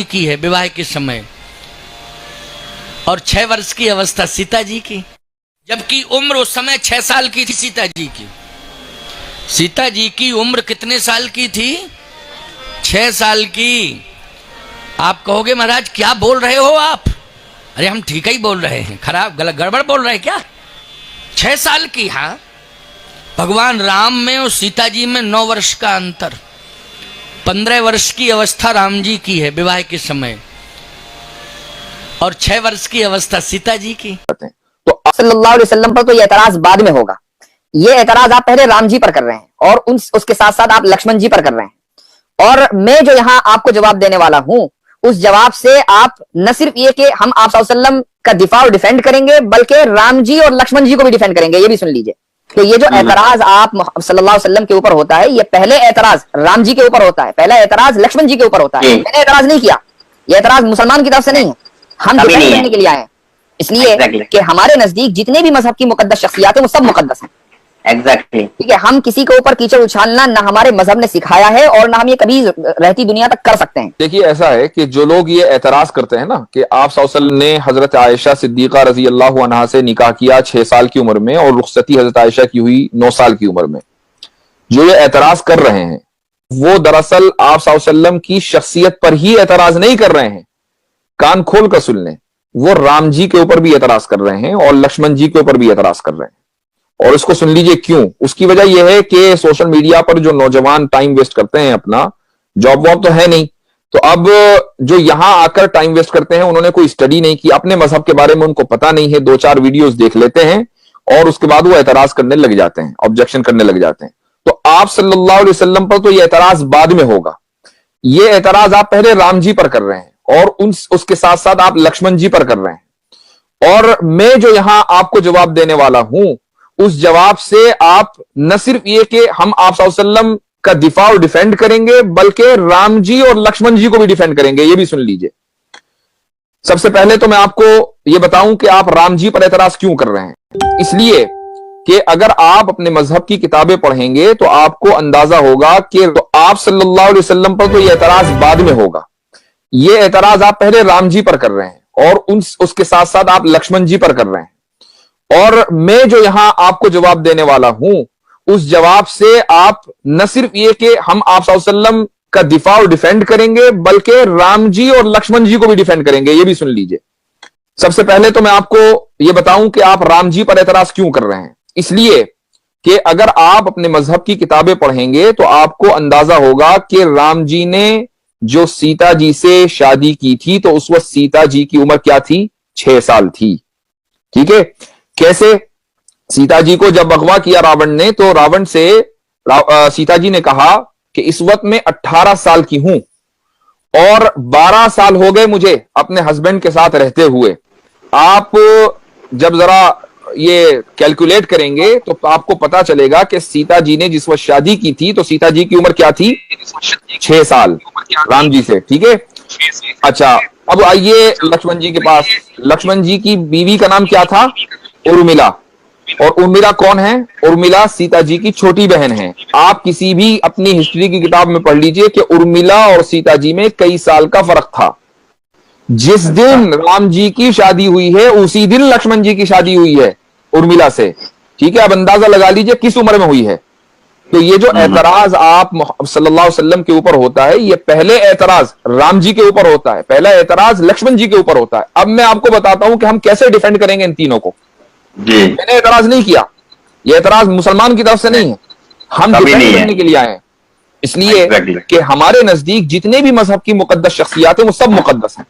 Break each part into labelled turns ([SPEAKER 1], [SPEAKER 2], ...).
[SPEAKER 1] की है विवाह के समय और 6 वर्ष की अवस्था सीता जी की, जबकि उम्र उस समय 6 साल की थी सीता जी की। सीता जी की उम्र कितने साल की थी? 6 साल की। आप कहोगे महाराज क्या बोल रहे हो आप? अरे हम ठीक ही बोल रहे हैं, खराब गलत गड़बड़ बोल रहे हैं क्या? 6 साल की। हाँ, भगवान राम में और सीता जी में 9 वर्ष का अंतर। 15 वर्ष की अवस्था राम जी की है विवाह के समय और 6 वर्ष की अवस्था सीता जी की।
[SPEAKER 2] तो सल्लल्लाहु अलैहि वसल्लम पर तो ये एतराज बाद में होगा। ये एतराज आप पहले राम जी पर कर रहे हैं और उसके साथ साथ आप लक्ष्मण जी पर कर रहे हैं। और मैं जो यहां आपको जवाब देने वाला हूं, उस जवाब से आप न सिर्फ ये कि हम आप सल्लल्लाहु अलैहि वसल्लम का दिफा और डिफेंड करेंगे, बल्कि राम जी और लक्ष्मण जी को भी डिफेंड करेंगे। ये भी सुन लीजिए। तो ये जो एतराज आप सल्लल्लाहु अलैहि वसल्लम के ऊपर होता है, ये पहले एतराज राम जी के ऊपर होता है, पहला एतराज लक्ष्मण जी के ऊपर होता है। मैंने एतराज नहीं किया, ये एतराज मुसलमान की तरफ से नहीं है, हम डिफेंड करने के लिए आए हैं। इसलिए कि हमारे नजदीक जितने भी मजहब की मुकद्दस शख्सियत है वो सब मुकद्दस हैं।
[SPEAKER 3] एग्जैक्टली
[SPEAKER 2] ठीक है, हम किसी के ऊपर कीचड़ उछालना ना हमारे मजहब ने सिखाया है और ना हम ये कभी रहती दुनिया तक कर सकते हैं।
[SPEAKER 4] देखिए, ऐसा है कि जो लोग ये एतराज करते हैं ना कि आप सल्लल्लाहु अलैहि वसल्लम ने हजरत आयशा सिद्दीका रजी अल्लाह अन्हा से निकाह किया 6 साल की उम्र में और रुखसती हजरत आयशा की हुई 9 साल की उम्र में, जो ये एतराज कर रहे हैं वो दरअसल आप सल्लल्लाहु अलैहि वसल्लम की शख्सियत पर ही एतराज नहीं कर रहे हैं। कान खोल कर सुन लें, वो राम जी के ऊपर भी एतराज कर रहे हैं और लक्ष्मण जी के ऊपर भी एतराज कर रहे हैं। और इसको सुन लीजिए क्यों। उसकी वजह यह है कि सोशल मीडिया पर जो नौजवान टाइम वेस्ट करते हैं, अपना जॉब वॉब तो है नहीं, तो अब जो यहां आकर टाइम वेस्ट करते हैं, उन्होंने कोई स्टडी नहीं की, अपने मजहब के बारे में उनको पता नहीं है, 2-4 वीडियोस देख लेते हैं और उसके बाद वो एतराज करने लग जाते हैं, ऑब्जेक्शन करने लग जाते हैं। तो आप सल्लल्लाहु अलैहि वसल्लम पर तो ये एतराज बाद में होगा। ये एतराज आप पहले राम जी पर कर रहे हैं और उसके साथ साथ आप लक्ष्मण जी पर कर रहे हैं। और मैं जो यहां आपको जवाब देने वाला हूं, उस जवाब से आप न सिर्फ ये कि हम आप सल्लल्लाहु अलैहि वसल्लम का दिफा और डिफेंड करेंगे, बल्कि राम जी और लक्ष्मण जी को भी डिफेंड करेंगे। ये भी सुन लीजिए। सबसे पहले तो मैं आपको ये बताऊं कि आप राम जी पर एतराज क्यों कर रहे हैं। इसलिए कि अगर आप अपने मजहब की किताबें पढ़ेंगे तो आपको अंदाजा होगा कि तो आप सल्लल्लाहु अलैहि वसल्लम पर तो ये एतराज बाद में होगा। ये एतराज आप पहले राम जी पर कर रहे हैं और उसके साथ साथ आप लक्ष्मण जी पर कर रहे हैं। और मैं जो यहां आपको जवाब देने वाला हूं, उस जवाब से आप न सिर्फ ये कि हम आप सल्लल्लाहु अलैहि वसल्लम का दिफा और डिफेंड करेंगे, बल्कि राम जी और लक्ष्मण जी को भी डिफेंड करेंगे। ये भी सुन लीजिए। सबसे पहले तो मैं आपको ये बताऊं कि आप राम जी पर एतराज क्यों कर रहे हैं। इसलिए कि अगर आप अपने मजहब की किताबें पढ़ेंगे तो आपको अंदाजा होगा कि राम जी ने जो सीता जी से शादी की थी, तो उस वक्त सीता जी की उम्र क्या थी? 6 साल थी। ठीक है। कैसे? सीता जी को जब अगवा किया रावण ने, तो रावण से सीता जी ने कहा कि इस वक्त मैं 18 साल की हूं और 12 साल हो गए मुझे अपने हस्बैंड के साथ रहते हुए। आप जब जरा ये कैलकुलेट करेंगे तो आपको पता चलेगा कि सीता जी ने जिस वक्त शादी की थी, तो सीता जी की उम्र क्या थी? 6 साल राम जी से। ठीक है। अच्छा, अब आइए लक्ष्मण जी के पास। लक्ष्मण जी की बीवी का नाम क्या था? उर्मिला। और उर्मिला कौन है? उर्मिला सीता जी की छोटी बहन है। आप किसी भी अपनी हिस्ट्री की किताब में पढ़ लीजिए कि उर्मिला और सीता जी में कई साल का फर्क था। जिस दिन राम जी की शादी हुई है, उसी दिन लक्ष्मण जी की शादी हुई है उर्मिला से। ठीक है। अब अंदाजा लगा लीजिए किस उम्र में हुई है। तो ये जो एतराज आप सल्लल्लाहु अलैहि वसल्लम के ऊपर होता है, ये पहले एतराज राम जी के ऊपर होता है, पहला एतराज लक्ष्मण जी के ऊपर होता है। अब मैं आपको बताता हूं कि हम कैसे डिफेंड करेंगे इन तीनों को। मैंने एतराज नहीं किया, ये एतराज मुसलमान की तरफ से नहीं है, हम डिफेंड करने के लिए आए हैं। इसलिए कि हमारे नजदीक जितने भी मजहब की मुकद्दस शख्सियत है वो सब मुकद्दस हैं।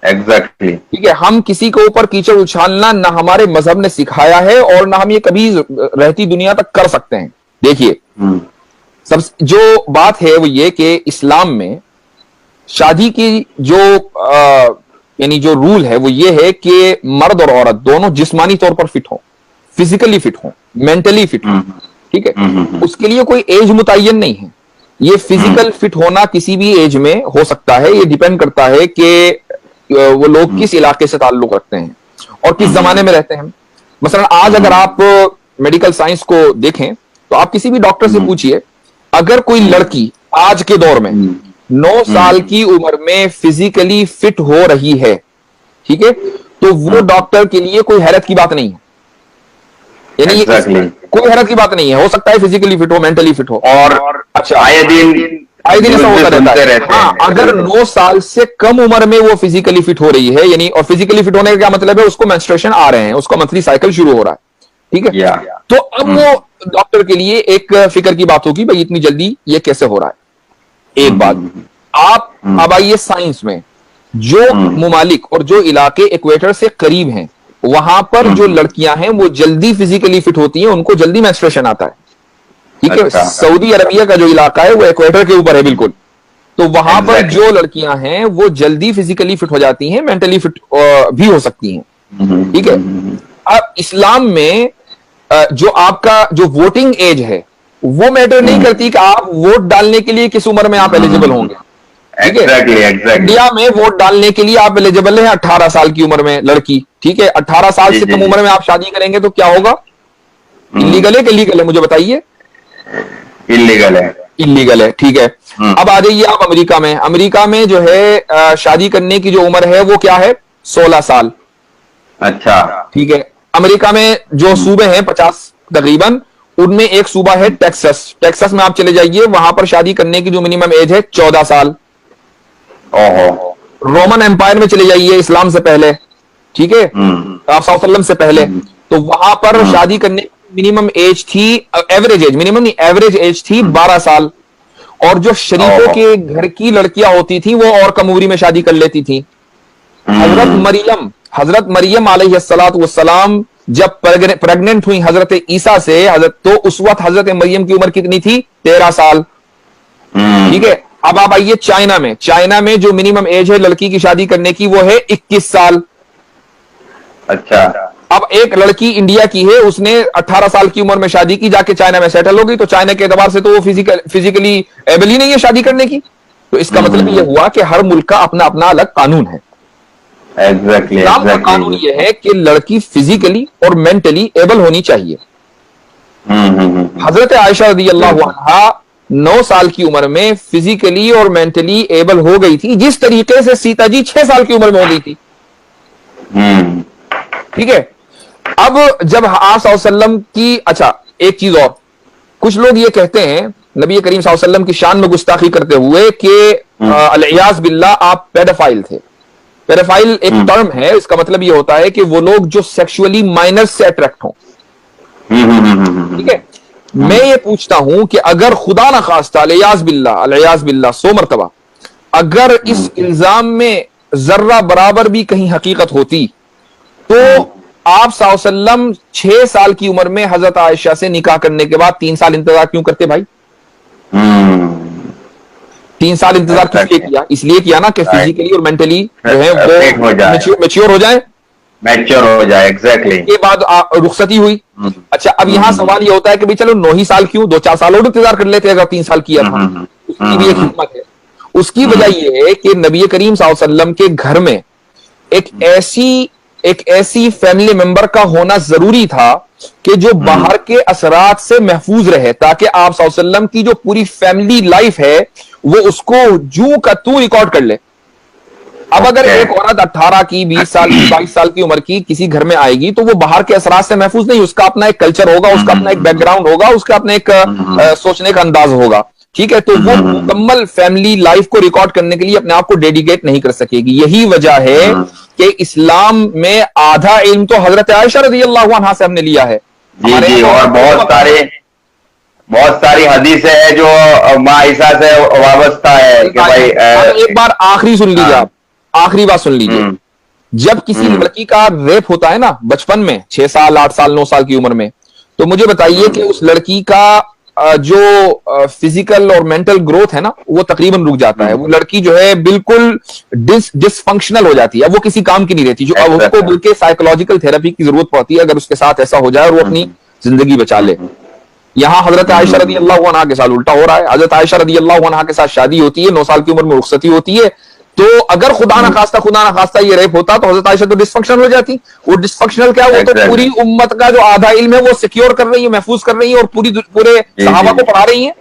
[SPEAKER 3] एग्जैक्टली।
[SPEAKER 4] ठीक है। हम किसी के ऊपर कीचड़ उछालना ना हमारे मजहब ने सिखाया है और ना हम ये कभी रहती दुनिया तक कर सकते हैं। देखिए, सब जो बात है वो ये कि इस्लाम में शादी की जो यानी जो रूल है वो ये है कि मर्द और औरत दोनों जिस्मानी तौर पर फिट हो, फिजिकली फिट हो, मेंटली फिट हो। ठीक है। उसके लिए कोई एज मुतय्यन नहीं है। ये फिजिकल फिट होना किसी भी एज में हो सकता है। ये डिपेंड करता है कि वो लोग किस इलाके से ताल्लुक रखते हैं और किस जमाने में रहते हैं। मसलन आज अगर आप मेडिकल साइंस को देखें तो आप किसी भी डॉक्टर से पूछिए, अगर कोई लड़की आज के दौर में 9 साल की उम्र में फिजिकली फिट हो रही है, ठीक है, तो वो डॉक्टर के लिए कोई हैरत की बात नहीं है। यानी कोई हैरत की बात नहीं है, हो सकता है फिजिकली फिट हो, मेंटली फिट हो,
[SPEAKER 3] और
[SPEAKER 4] अच्छा
[SPEAKER 3] आए दिन
[SPEAKER 4] ऐसा होता रहता है। हाँ, अगर 9 साल से कम उम्र में वो फिजिकली फिट हो रही है, यानी, और फिजिकली फिट होने का क्या मतलब है, उसको मेंस्ट्रुएशन आ रहे हैं, उसका मंथली साइकिल शुरू हो रहा है, ठीक है, तो अब वो डॉक्टर के लिए एक फिक्र की बात होगी, भाई इतनी जल्दी ये कैसे हो रहा है। एक बात, आप अब आइए साइंस में, जो मुमालिक और जो इलाके इक्वेटर से करीब हैं, वहां पर जो लड़कियां हैं वो जल्दी फिजिकली फिट होती हैं, उनको जल्दी मेंस्ट्रुएशन आता है, ठीक है। सऊदी अरबिया का जो इलाका है वो इक्वेटर के ऊपर है बिल्कुल, तो वहां पर जो लड़कियां हैं वो जल्दी फिजिकली फिट हो जाती हैं, मेंटली फिट भी हो सकती हैं, ठीक है। अब इस्लाम में जो आपका जो वोटिंग एज है वो मैटर नहीं करती कि आप वोट डालने के लिए किस उम्र में आप एलिजिबल होंगे, ठीक है। इंडिया में वोट डालने के लिए आप एलिजिबल हैं 18 साल की उम्र में लड़की, ठीक है। 18 साल से कम उम्र में आप शादी करेंगे तो क्या होगा, इलीगल है कि लीगल है, मुझे बताइए। इलीगल है, ठीक है। अब आ जाइए आप अमेरिका में। अमेरिका में जो है शादी करने की जो उम्र है वो क्या है, 16 साल।
[SPEAKER 3] अच्छा,
[SPEAKER 4] ठीक है। अमेरिका में जो सूबे हैं 50 तकरीबन, उनमें एक सूबा है टेक्सास। टेक्सास में आप चले जाइए, वहां पर शादी करने की जो मिनिमम एज है 14 साल। रोमन एम्पायर में चले जाइए, इस्लाम से पहले, ठीक है, आप सल्लल्लाहु से पहले, तो वहां पर शादी करने की मिनिमम एज थी, एवरेज एज, मिनिमम नहीं एवरेज एज थी 12 साल। और जो शरीफों के घर की लड़कियां होती थी वो और कम उम्र में शादी कर लेती थी। हजरत मरियम अलैहिस्सलाम जब प्रेग्नेंट हुई हजरत ईसा से, तो उस वक्त हजरत मरियम की उम्र कितनी थी, 13 साल, ठीक है। अब आप आइए चाइना में। चाइना में जो मिनिमम एज है लड़की की शादी करने की वो है 21 साल।
[SPEAKER 3] अच्छा,
[SPEAKER 4] अब एक लड़की इंडिया की है, उसने 18 साल की उम्र में शादी की, जाके चाइना में सेटल हो गई, तो चाइना के एतबार से तो वो फिजिकली एबल ही नहीं है शादी करने की। तो इसका मतलब यह हुआ कि हर मुल्क का अपना अपना अलग कानून है। इस्लाम का कानून यह है कि लड़की फिजिकली और मेंटली एबल होनी चाहिए। हजरत आयशा रज़ियल्लाहु अन्हा 9 साल की उम्र में फिजिकली और मेंटली एबल हो गई थी, जिस तरीके से सीता जी 6 साल की उम्र में हो गई थी, ठीक है। अब जब आप सल्लल्लाहु की, अच्छा एक चीज और, कुछ लोग ये कहते हैं नबी करीम सल्लल्लाहु अलैहि वसल्लम की शान में गुस्ताखी करते हुए कि अलियाज़ बिल्लाह आप पेडोफाइल थे। पेडोफाइल एक टर्म है, इसका मतलब ये होता है कि वो लोग जो सेक्सुअली माइनर्स से अट्रैक्ट हों, ठीक है। मैं ये पूछता हूं कि अगर खुदा ना खास्ता अलियाज़ बिल्लाह 100 मरतबा, अगर इस इल्जाम में जर्रा बराबर भी कहीं हकीकत होती, तो आप सल्लल्लाहु 6 साल की उम्र में हजरत आयशा से निकाह करने के बाद 3 साल इंतजार क्यों करते भाई? 3 साल इंतजार किस लिए किया? इसलिए किया ना कि फिजिकली और मेंटली जो है वो मैच्योर हो जाए, एग्जैक्टली। के बाद रुखसती हुई। अच्छा, अब यहां सवाल ये होता है कि भाई चलो 9 ही साल क्यों, 2-4 साल और इंतजार कर लेते अगर 3 साल किया था। उसकी भी एक हिकमत है। उसकी वजह यह है कि नबी करीम सल्लल्लाहु अलैहि वसल्लम के घर में एक ऐसी फैमिली मेंबर का होना जरूरी था कि जो बाहर के असरात से महफूज रहे, ताकि आप सल्लल्लाहु अलैहि वसल्लम की जो पूरी फैमिली लाइफ है वो उसको जू का तू रिकॉर्ड कर ले। अब अगर एक औरत 18 की, 20 साल की, 22 साल की उम्र की किसी घर में आएगी तो वो बाहर के असरात से महफूज नहीं, उसका अपना एक कल्चर होगा, उसका अपना एक बैकग्राउंड होगा, उसका अपना एक सोचने का अंदाज होगा, ठीक है। तो वो मुकम्मल फैमिली लाइफ को रिकॉर्ड करने के लिए अपने आप को डेडिकेट नहीं कर सकेगी। यही वजह है कि इस्लाम में आधा इल्म तो हजरत आयशा रज़ियल्लाहु अन्हा से हमने लिया है।
[SPEAKER 3] जी, और बहुत सारी हदीसें हैं जो माँ ईसा से वाबस्ता है कि भाई
[SPEAKER 4] एक बार आखिरी सुन लीजिए, आप आखिरी बात सुन लीजिए। जब किसी लड़की का रेप होता है ना बचपन में, 6 साल, 8 साल, 9 साल की उम्र में, तो मुझे बताइए कि उस लड़की का जो फिजिकल और मेंटल ग्रोथ है ना वो तकरीबन रुक जाता है। वो लड़की जो है बिल्कुल डिसफंक्शनल हो जाती है, अब वो किसी काम की नहीं रहती, जो अब उसको बल्कि साइकोलॉजिकल थेरेपी की जरूरत पड़ती है अगर उसके साथ ऐसा हो जाए और वो अपनी जिंदगी बचा ले। यहां हजरत आयशा रज़ियल्लाहु अन्हा के साथ उल्टा हो रहा है। हजरत आयशा रज़ियल्लाहु अन्हा के साथ शादी होती है, 9 साल की उम्र में रुखसती होती है, तो अगर खुदा ना खास्ता ये रेप होता तो हजरत आयशा तो डिसफंक्शनल हो जाती। वो डिसफंक्शनल क्या, वो तो पूरी उम्मत का जो आधा इल्म है वो सिक्योर कर रही है, महफूज कर रही है और पूरे सहाबा को पढ़ा रही है।